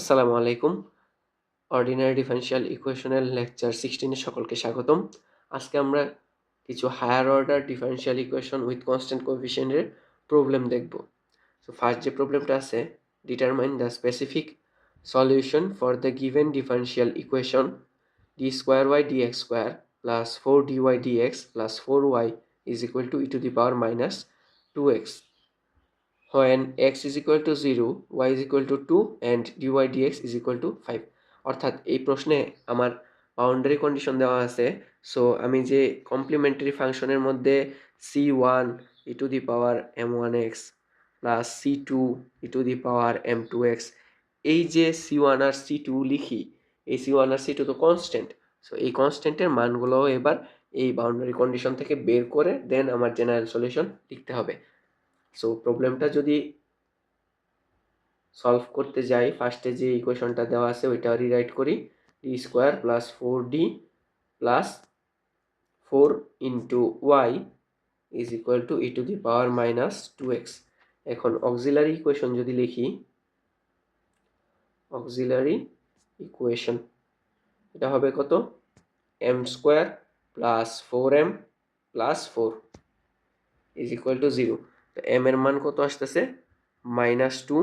আসসালামু আলাইকুম। Ordinary differential ইকুয়েশনের লেকচার 16 এ সকলকে স্বাগতম। আজকে আমরা কিছু higher order differential equation with constant কোএফিসিয়েন্টের প্রবলেম দেখব। সো ফার্স্ট যে প্রবলেমটা আছে, determine the specific solution for the given differential equation d square y d x square plus 4 dy dx plus 4y is equal to e to the power minus 2x when x is equal to 0, y is equal to 2 and dy dx is equal to 5. অর্থাৎ এই প্রশ্নে আমার boundary condition দেওয়া আছে। So আমি যে complimentary ফাংশনের মধ্যে c1 e to the power m1x plus c2 e to the power m2x, এই যে c1 আর c2 লিখি, এই c1 আর c2 তো কনস্ট্যান্ট। সো এই কনস্ট্যান্টের মানগুলো এবার এই বাউন্ডারি কন্ডিশন থেকে বের করে দেন আমার জেনারেল সলিউশন লিখতে হবে। সো প্রবলেমটা যদি সলভ করতে যাই, ফার্স্টে যে ইকুয়েশনটা দেওয়া আছে ওইটা রিরাইট করি। D square plus 4d plus 4 into y is equal to e to the power minus 2x। এখন অক্সিলারি ইকুয়েশন যদি লিখি, অক্সিলারি ইকুয়েশন এটা হবে কত, m square plus 4m plus 4 is equal to 0। তো এম এর মান কত আসতেছে, -2,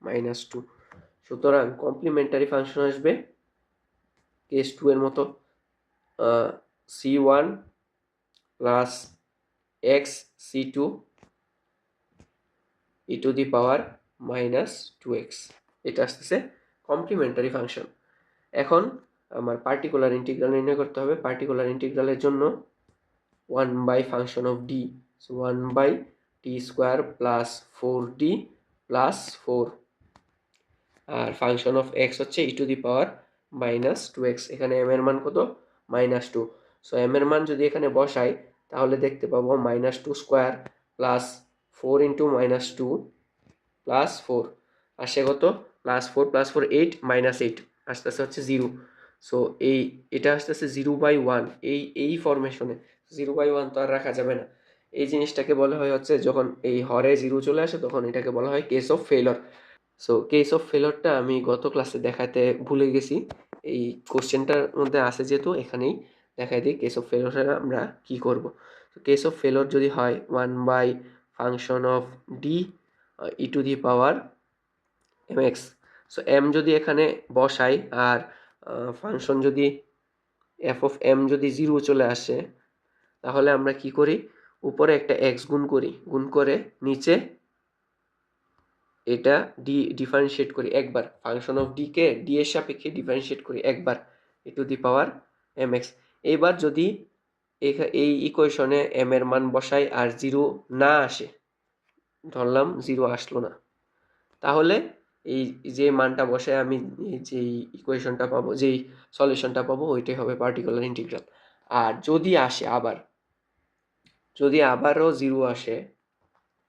-2। সুতরাং কমপ্লিমেন্টারি ফাংশন আসবে কেস 2 এর মতো, c1 plus x c2 e to the power -2x, এটা আসতেছে কমপ্লিমেন্টারি ফাংশন। এখন আমার পার্টিকুলার ইন্টিগ্রাল নির্ণয় করতে হবে। পার্টিকুলার ইন্টিগ্রালের জন্য 1 by function of D, so 1 by T square plus 4d plus 4, আর ফাংশন অফ এক্স হচ্ছে e to the power -2x। এখানে এম এর মান কত, -2। সো এম এর মান যদি এখানে বসাই তাহলে দেখতে পাবো -2 স্কোয়ার প্লাস 4 ইন্টু -2 প্লাস 4 আসে কত, +4 + 4 8, -8 আসতেছে হচ্ছে 0। সো এটা আসতেছে 0/1। এই ফরমেশনে 0/1 তো আর রাখা যাবে না। এই জিনিসটাকে বলা হয় হচ্ছে, যখন এই হরে 0 চলে আসে তখন এটাকে বলা হয় case of failure. So case of ফেলরটা আমি গত ক্লাসে দেখাতে ভুলে গেছি, এই কোশ্চেনটার মধ্যে আছে যেহেতু এখানেই দেখাই দিই কেস অফ ফেলরে আমরা কি করব। তো কেস অফ ফেলর যদি হয় 1 by function of D e to the power m x. So m যদি এখানে বসাই আর ফাংশন যদি এফ অফ এম যদি 0 চলে আসে, তাহলে আমরা কি করি, উপরে একটা এক্স গুণ করি, গুণ করে নিচে এটা ডিফারেন্সিয়েট করি একবার, function of d k d এর সাপেক্ষে ডিফারেন্সিয়েট করি একবার e to the power m x. এইবার যদি এই ইকুয়েশনে এম এর মান বসাই আর 0 না আসে, ধরলাম 0 আসলো না, তাহলে এই যে মানটা বসে আমি যেই ইকুয়েশনটা পাবো, যেই সলিউশনটা পাবো ওইটাই হবে পার্টিকুলার ইন্টিগ্রাল। আর যদি আসে আবার, যদি আবারও 0 আসে,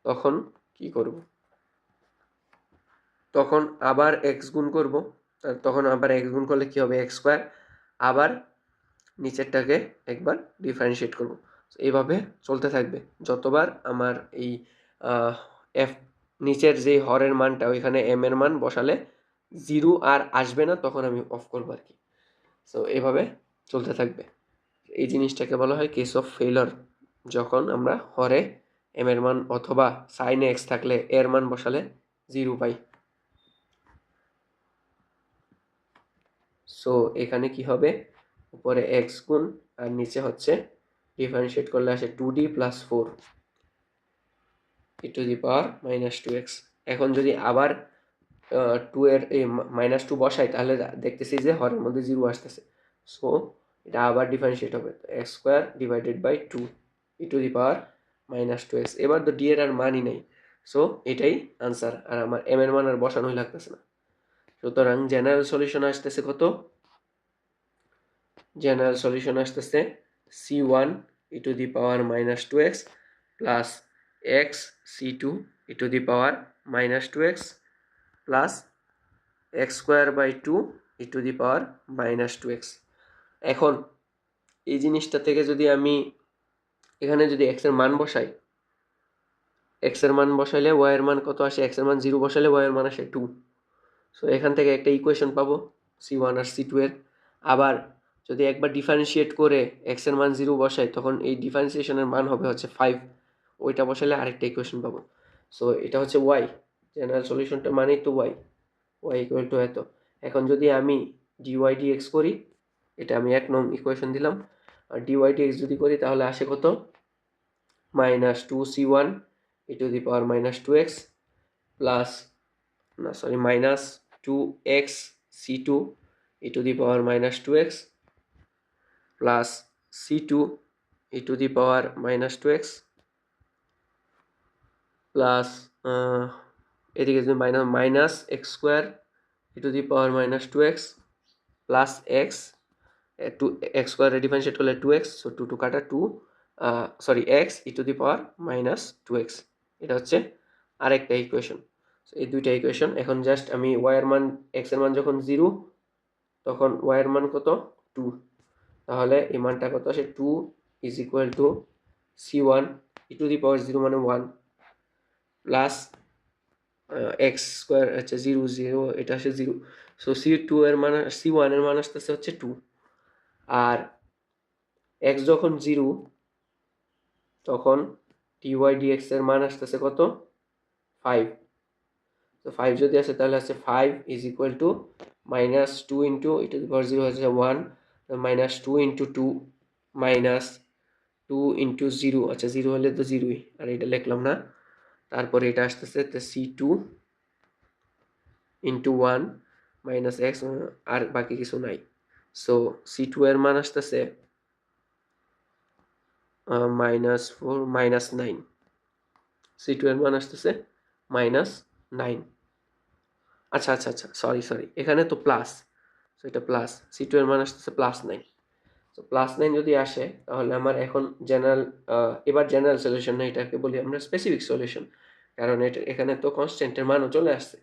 তখন কি করব, তখন আবার এক্স গুণ করব। তখন আবার এক্স গুণ করলে কি হবে, এক্স স্কোয়ার, আবার নিচেরটাকে একবার ডিফারেন্সিয়েট করব। এইভাবে চলতে থাকবে যতবার আমার এই এফ নিচের যে হরের মানটা ওইখানে এম এর মান বসালে 0 আর আসবে না, তখন আমি অফ করবো আর কি। সো এইভাবে চলতে থাকবে। এই জিনিসটাকে বলা হয় কেস অফ ফেইলর, যখন আমরা হরে এম এর মান অথবা সাইন এক্স থাকলে এর মান বসালে 0 পাই। সো এখানে কি হবে, উপরে এক্স গুণ আর নিচে হচ্ছে ডিফারেন্সিয়েট করলে আসে 2d plus 4 E to the power -2x। এখন যদি আবার 2 এর এই -2 বসাই, তাহলে দেখতেছি যে হরের মধ্যে 0 আসতেছে। সো এটা আবার ডিফারেন্সিয়েট হবে, x square divided by 2 e to the power -2x। এবার তো ডি এর আর মানই নাই, সো এটাই আনসার, আর আমার এম এর মান আর বসানোই লাগতেছে না। সুতরাং জেনারেল সলিউশন আসতেছে কত, জেনারেল সলিউশন আসতেছে c1 e to the power -2x plus x c2 e to the power -2x plus x square by 2 e to the power -2x। এখন এই জিনিসটা থেকে যদি আমি এখানে যদি এক্স এর মান বসাই, এক্স এর মান বসাইলে ওয়াই এর মান কত আসে, এক্স এর মান 0 বসাইলে ওয়াই এর মান আসে 2। সো এখান থেকে একটা ইকুয়েশন পাবো c1 আর c2 এর। আবার যদি একবার ডিফারেন্সিয়েট করে x এর মান 0 বসাই তখন এই ডিফারেন্সিয়েশনের মান হবে হচ্ছে 5, ওইটা বসালে আরেকটা ইকুয়েশন পাবো। সো এটা হচ্ছে y, জেনারেল সলিউশনটা মানেই তো y ইকুয়াল টু এত। এখন যদি আমি dy dx করি, এটা আমি 1 নং ইকুয়েশন দিলাম, আর dy dx যদি করি তাহলে আসে কত, -2c1 e to the power -2x plus -2x c2 e to the power -2x plus c2 e to the power -2x plus এদিকে যদি minus x square e to the power -2x plus x, two x স্কোয়ারে differentiate করলে 2x, so 2 কাটা 2, x e to the power -2x। এটা হচ্ছে আরেকটা equation. So এই দুইটা ইকুয়েশন। এখন জাস্ট আমি ওয়াই এর মান, এক্স এর মান যখন 0 তখন ওয়াই এর মান কত 2, তাহলে এই মানটা কত আসে 2 is equal to c1 e to the power 0 মানে 1 প্লাস এক্স স্কোয়ার হচ্ছে 0 0, এটা আসে 0। সো c2 এর মান, c1 এর মান আসতেছে হচ্ছে 2, আর x যখন 0 তখন dy dx এর মান আসতেছে কত 5। তো 5 যদি আসে তাহলে আছে 5 is equal to -2 into e to the power 0 হচ্ছে 1, -2 ইন্টু 2 -2 ইন্টু 0, আচ্ছা 0 হলে তো 0ই, আর এটা লিখলাম না। তারপরে এটা আসতেছে c2 ইন্টু 1 - x, আর বাকি কিছু নাই। সো c2 এর মান আসতেছে -4 -9, c2 এর মান আসতেছে -9। আচ্ছা আচ্ছা আচ্ছা, সরি, এখানে তো প্লাস, সো এটা প্লাস, c2 এর মান আসতেছে +9। তো +9 যদি আসে তাহলে আমার এখন জেনারেল, এবার জেনারেল সলিউশন না, এটাকে বলি আমরা স্পেসিফিক সলিউশন, কারণ এটা এখানে তো কনস্ট্যান্টের মানও চলে আসছে।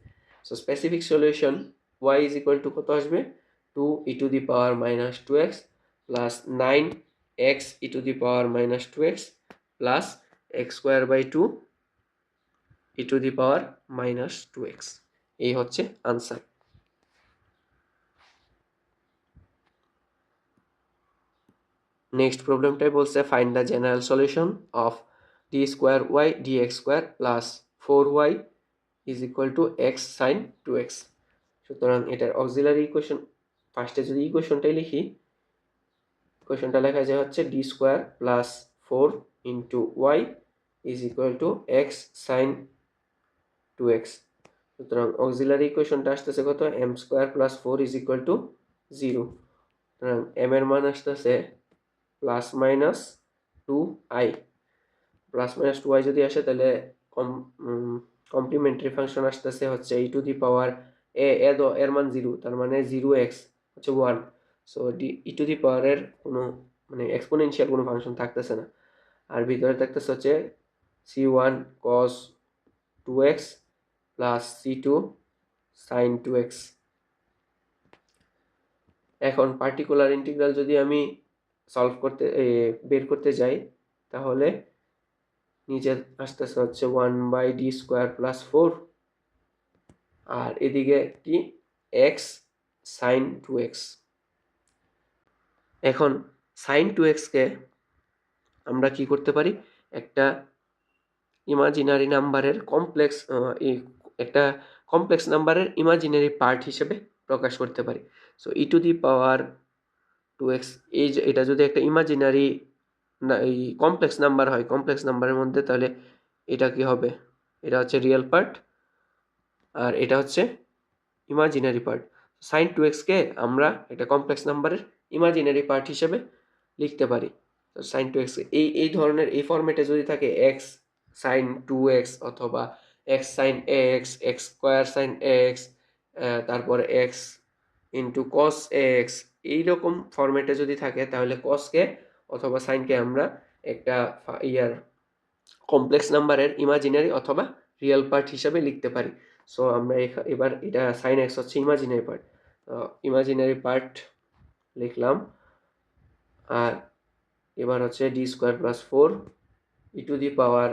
So specific solution y is equal to কত আসবে, 2 e to the power -2x plus 9x e to the power -2x plus x²/2 e to the power -2x। এই হচ্ছে আনসার। নেক্সট প্রবলেমটাই বলছে find the general solution of d² dx² plus 4y is equal to x sin 2x। সুতরাং এটার auxiliary equation, ফার্স্টে যদি ইকুয়েশনটাই লিখি, ইকুয়েশনটা লেখা যায় হচ্ছে d² plus 4 into y is equal to x sin 2x। সুতরাং অক্সিলারি ইকুয়েশনটা আসতেছে কত, m² plus 4 is equal to 0। সুতরাং m এর মান আসতেছে +-2i, +-2i যদি আসে তাহলে কমপ্লিমেন্টারি ফাংশন আসতেছে হচ্ছে ই টু দি পাওয়ার এর মান 0, তার মানে 0x হচ্ছে 1। সো ই টু দি পাওয়ারের কোনো মানে এক্সপোনেনশিয়াল কোনো ফাংশন থাকতেছে না, আর ভিতরে থাকতেছে হচ্ছে c1 cos 2x plus c2 sin 2x। এখন পার্টিকুলার ইন্টিগ্রাল যদি আমি সলভ করতে বের করতে যাই তাহলে নিচে আসতেছে হচ্ছে 1/d² প্লাস 4, আর এদিকে কি x sin 2x। এখন sin 2x কে আমরা কি করতে পারি, একটা ইমাজিনারি নাম্বারের কমপ্লেক্স, একটা কমপ্লেক্স নাম্বারের ইমাজিনারি পার্ট হিসেবে প্রকাশ করতে পারি। So E to the power 2x, এই যে এটা যদি একটা ইমাজিনারি না এই কমপ্লেক্স নাম্বার হয়, কমপ্লেক্স নাম্বারের মধ্যে, তাহলে এটা কি হবে, এটা হচ্ছে রিয়েল পার্ট আর এটা হচ্ছে ইমাজিনারি পার্ট। sin 2x কে আমরা একটা কমপ্লেক্স নাম্বারের ইমাজিনারি পার্ট হিসেবে লিখতে পারি। তো sin 2x এই ধরনের এই ফরম্যাটে যদি থাকে x sin 2x অথবা x sin x, x² sin x, তারপর x ইন্টু cos x, এইরকম ফরম্যাটে যদি থাকে তাহলে cosকে অথবা সাইনকে আমরা একটা ইয়ার কমপ্লেক্স নাম্বারের ইমাজিনারি অথবা রিয়েল পার্ট হিসাবে লিখতে পারি। সো আমরা এবার এটা সাইন এক্স হচ্ছে ইমাজিনারি পার্ট, ইমাজিনারি পার্ট লিখলাম, আর এবার হচ্ছে d² plus 4 E to the power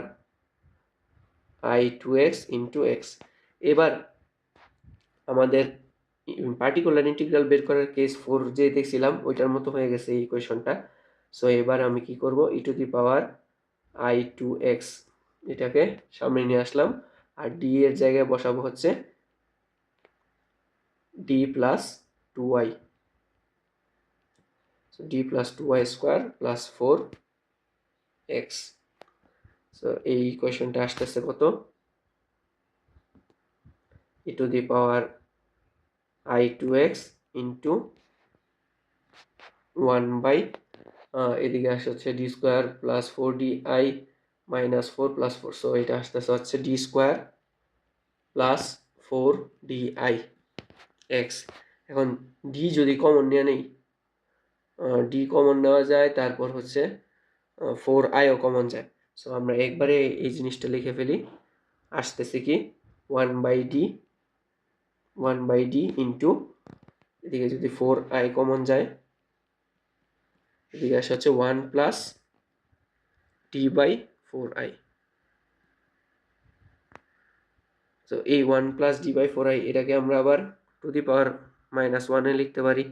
i 2x into x। এবার আমাদের পার্টিকুলার ইন্টিগ্রাল বের করার কেস 4 যে দেখছিলাম ওইটার মতো হয়ে গেছে এই ইকুয়েশনটা। সো এবার আমি কি করব, ই টু দি পাওয়ার i2x এটাকে সামনে নিয়ে আসলাম, আর ডি এর জায়গায় বসাবো হচ্ছে d plus 2y, so d plus 2y square plus 4x। So এই ইকুয়েশনটা আসতেছে কত, e to the power i2x into 1 by এদিকে আসে হচ্ছে d square plus 4di minus 4 plus 4, so এটা আসতেছে হচ্ছে ডি স্কোয়ার প্লাস 4di এখন ডি যদি কমন নিয়ে নেই, ডি কমন নেওয়া যায়, তারপর হচ্ছে 4iও কমন যায়। সো আমরা একবারে এই জিনিসটা লিখে ফেলি, আসতেছে কি 1/d ইন্টু এদিকে যদি 4i কমন যায়, এদিকে আসে হচ্ছে 1 প্লাস ডি বাই 4i। তো এই 1 প্লাস ডি বাই 4i এটাকে আমরা আবার টু দি পাওয়ার -1 লিখতে পারি।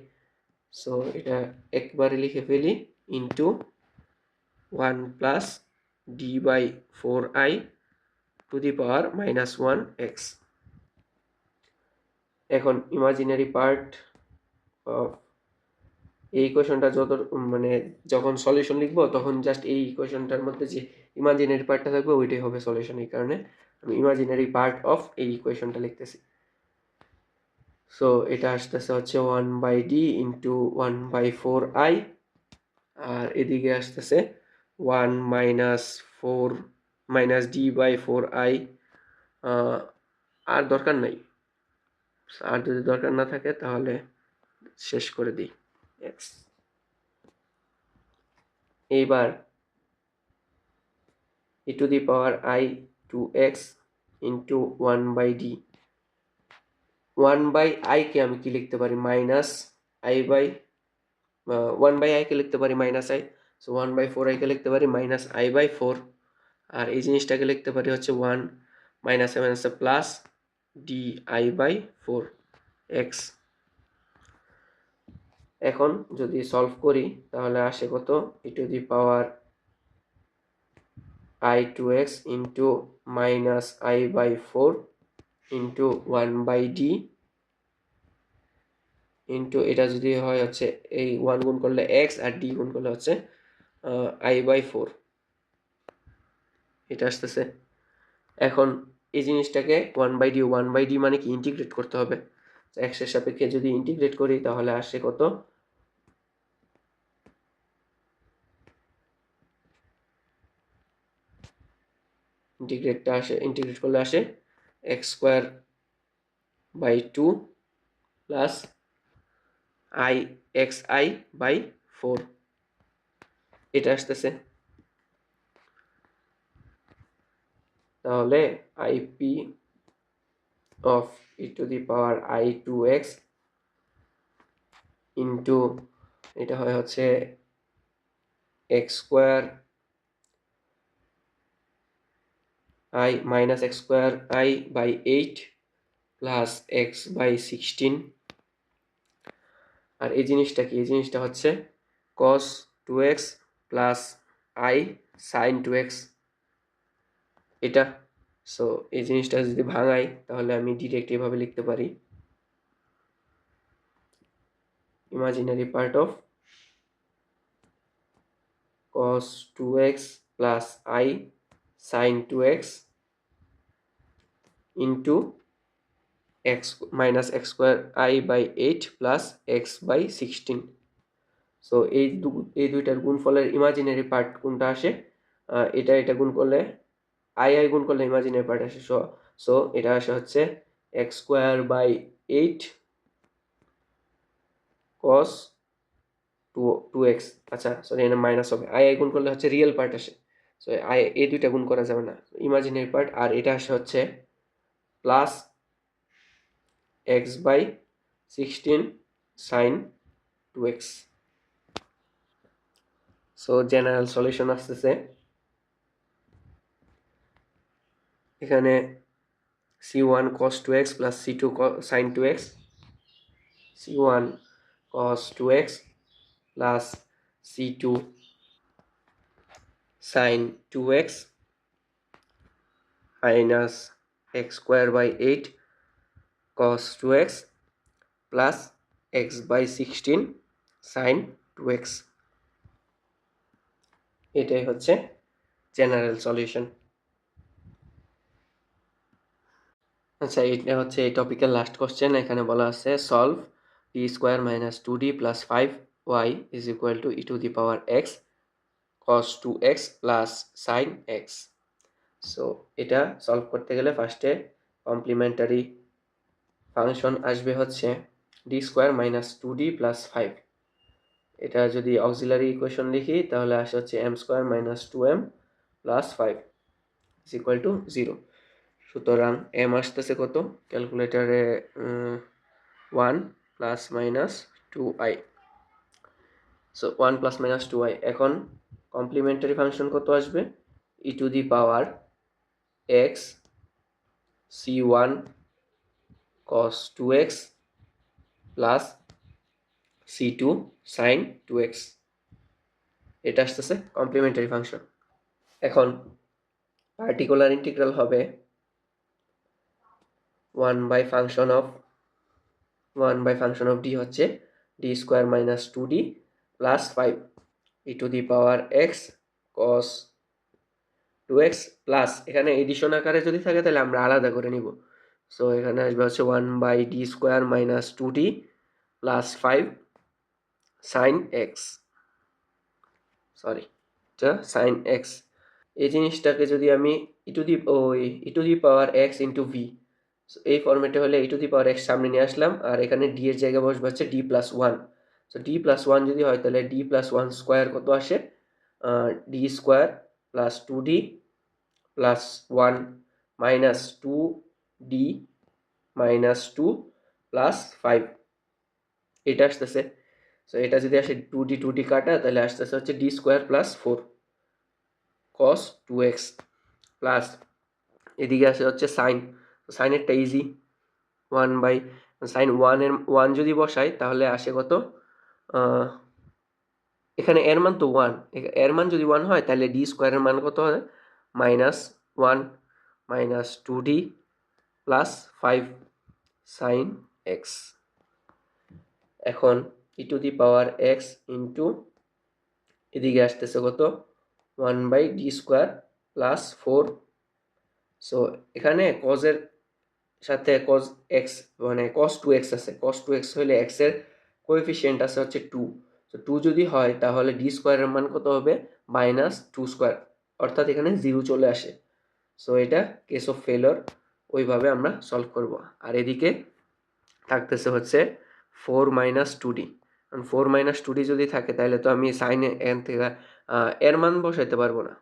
সো এটা একবারে লিখে ফেলি, into 1 plus D by 4i to the power -1x। এখন ইমাজিনারি পার্ট অফ এই ইকুয়েশনটা মানে যখন সলিউশন লিখবো তখন জাস্ট এই ইকুয়েশনটার মধ্যে যে ইমাজিনারি পার্টটা থাকবে ওইটাই হবে সলিউশন। এই কারণে আমি ইমাজিনারি পার্ট অফ এই ইকুয়েশনটা লিখতেছি। সো এটা আসতেছে হচ্ছে 1/d ইন্টু 1/4i, আর এদিকে আসতেছে 1 minus 4 minus D by 4i। আর দরকার নাই, আর যদি দরকার না থাকে তাহলে শেষ করে দিই এক্স। এইবার ই to the power i2x into 1/d, 1/i কে আমি কি লিখতে পারি, মাইনাস i বাই 1/i কে লিখতে পারি মাইনাস i, সো 1/4i কে লিখতে পারি মাইনাস i/4, আর এই জিনিসটাকে লিখতে পারি হচ্ছে 1 মাইনাস মাইনাসে প্লাস di/4x। এখন যদি সলভ করি তাহলে আসে কত, e to the power i2x into minus i/4 into 1/d into এটা যদি হয় হচ্ছে এই 1 গুণ করলে x আর d গুণ করলে হচ্ছে i/4, এটা আসতেছে। এখন এই জিনিসটাকে 1/d মানে কি ইন্টিগ্রেট করতে হবে। x এর সাপেক্ষে যদি ইন্টিগ্রেট করি তাহলে আসে কত, ইন্টিগ্রেট করলে আসে x²/2 প্লাস xi/4, এটা আসতেছে। তাহলে IP of E to the power i2x into এটা হয় হচ্ছে x² minus x²i/8 plus x/16, আর এই জিনিসটা কি, এই জিনিসটা হচ্ছে cos 2x plus i sin 2x এটা। সো এই জিনিসটা যদি ভাঙাই তাহলে আমি ডিরেক্ট এভাবে লিখতে পারি, imaginary part of cos 2x plus i sin 2x into x minus x²i/8 plus x/16। So এই দুইটার গুণফলের ইমাজিনারি পার্ট কোনটা আসে, এটা গুণ করলে i গুণ করলে ইমাজিনারি পার্ট আসে। সো এটা আসে হচ্ছে x²/8 cos 2x, আচ্ছা সরি এটা মাইনাস হবে, i গুণ করলে হচ্ছে রিয়েল পার্ট আসে। সো এই দুইটা গুণ করা যাবে না, ইমাজিনারি পার্ট, আর এটা আসে হচ্ছে plus x/16 sin 2x। So general solution আসতেছে এখানে c1 cos 2x plus c2 sin 2x, c1 cos 2x plus c2 sin 2x minus x square by 8 cos 2x plus x by 16 sin 2x। এটাই হচ্ছে general solution. আচ্ছা, এটা হচ্ছে এই টপিকের last question. এখানে বলা আছে solve D square minus 2d plus 5y is equal to e to the power x cos 2x plus sine x. So এটা সলভ করতে গেলে ফার্স্টে কমপ্লিমেন্টারি ফাংশন আসবে হচ্ছে d square minus 2d plus 5। এটা যদি অক্সিলারি ইকুয়েশন লিখি তাহলে আসে হচ্ছে m square minus 2m plus 5 is equal to 0। সুতরাং এম আসতেছে কত, ক্যালকুলেটারে 1 plus minus 2i। So 1 plus minus 2i। এখন কমপ্লিমেন্টারি ফাংশন কত আসবে, e to the power x c1 cos 2x plus c2 sin 2x। এটা আসতেছে কমপ্লিমেন্টারি ফাংশন। এখন পার্টিকুলার ইন্টিগ্রাল হবে 1 বাই ফাংশন অফ ডি হচ্ছে d square minus 2d plus 5 e to the power x cos 2x plus, এখানে addition আকারে যদি থাকে তাহলে আমরা আলাদা করে নিব। সো এখানে আসবে হচ্ছে 1 by d square minus 2d plus 5 sine x, sorry এটা সাইন এক্স। এই জিনিসটাকে যদি আমি e to the power x into v, এই ফর্মেটে হলে ই টু দি পাওয়ার এক্স সামনে নিয়ে আসলাম, আর এখানে ডি এর জায়গায় বসবে হচ্ছে d plus one. So d plus one যদি হয় তাহলে ডি প্লাস ওয়ান স্কোয়ার কত আসে, D square plus 2d plus 1 minus 2d minus 2 plus 5 এটা আসতেছে। সো এটা যদি আসে 2d কাটা তাহলে আসতেছে হচ্ছে d square plus 4 cos 2x plus এদিকে আসে হচ্ছে সাইন, সাইনেরটা ইজি 1 বাই সাইন 1 যদি বসাই তাহলে আসে কত, এখানে এর মান তো 1, এর মান যদি 1 হয় তাহলে ডি স্কোয়ারের মান কত হয়, minus 1 minus 2d plus 5 sine x. এখন e to the power x into এদিকে আসতেছে কত 1 by d square plus 4। So এখানে কজের সাথে cos x মানে cos 2x আছে, cos 2x হলে x এর কোএফিসিয়েন্ট আছে হচ্ছে 2। তো 2 যদি হয় তাহলে ডি স্কোয়ারের মান কত হবে, মাইনাস 2 স্কোয়ার, অর্থাৎ এখানে 0 চলে আসে। সো এটা কেস অফ ফেলর, ওইভাবে আমরা সলভ করব। আর এদিকে থাকতেছে হচ্ছে 4 মাইনাস 2d। কারণ 4 মাইনাস 2d যদি থাকে তাহলে তো আমি সাইন এন থেকে এর মান বসাইতে পারবো না।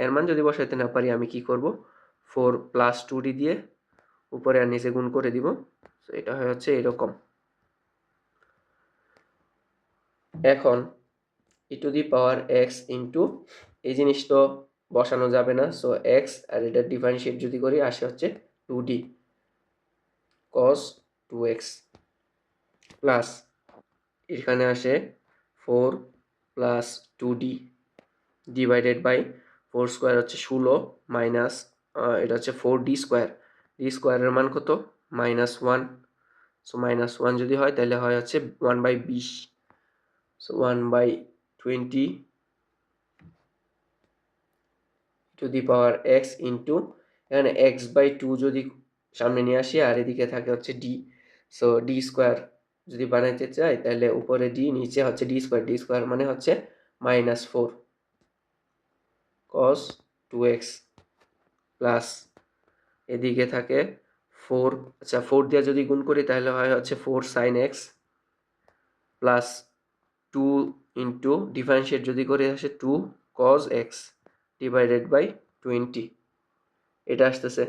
এর মান যদি বসাইতে না পারি আমি কি করব, 4 প্লাস 2d দিয়ে উপরে আর নিচে গুণ করে দিব। তো এটা হচ্ছে এরকম। এখন e to the power x into এই জিনিস তো বসানো যাবে না, সো এক্স আর এটা ডিফারেন্সিয়েট যদি করি আসে হচ্ছে 2d cos 2x প্লাস এখানে আসে 4 plus 2d divided by 4 square হচ্ছে 16 মাইনাস এটা হচ্ছে 4d স্কোয়ার, ডি স্কোয়ারের মান কত, মাইনাস 1। সো মাইনাস 1 যদি হয় তাহলে হয় হচ্ছে 1 by 20। So 1 by 20 to the power x into এখানে এক্স বাই 2 যদি সামনে নিয়ে আসি আর এদিকে থাকে হচ্ছে ডি। সো ডি স্কোয়ার যদি বানাইতে চাই তাহলে উপরে ডি নিচে হচ্ছে ডি স্কোয়ার মানে হচ্ছে মাইনাস 4 cos 2x প্লাস এদিকে থাকে 4, আচ্ছা 4 দিয়ে যদি গুণ করি তাহলে হয় হচ্ছে 4 sin x plus 2 into differentiate যদি করে আসে 2 cos x ডিভাইডেড বাই 20। এটা আসতেছে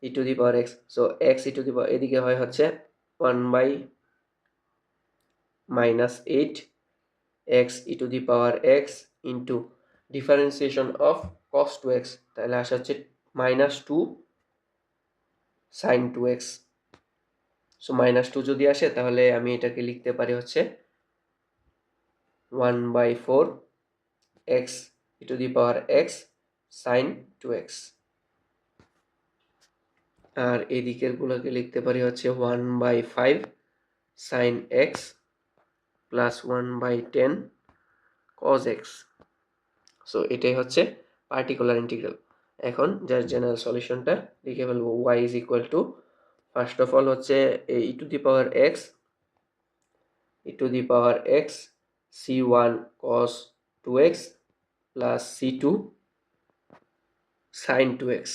ই টু দি পাওয়ার এক্স। So x e to the power এদিকে হয় হচ্ছে 1 by minus 8 x e to the power x into differentiation of cos 2x তাহলে আসা হচ্ছে মাইনাস 2 সাইন 2x। সো -2 যদি আসে তাহলে আমি এটাকে লিখতে পারি হচ্ছে 1/4 x e⁻x সাইন 2x। আর এদিকের গুলোকে লিখতে পারি হচ্ছে 1/5 sine x plus 1/10 cos x। So এটাই হচ্ছে পার্টিকুলার ইন্টিগ্রাল। এখন যার জেনারেল সলিউশনটা লিখে ফেলবো। y is equal two, first of all হচ্ছে e⁻x c1 cos 2x plus c2 sin 2x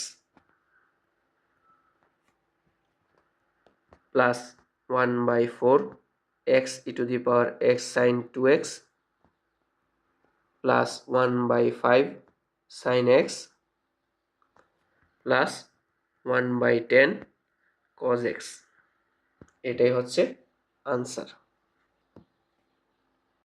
plus 1/4 x e⁻x sin 2x plus 1/5 sin x plus 1/10 cos x। এটাই হচ্ছে আনসার।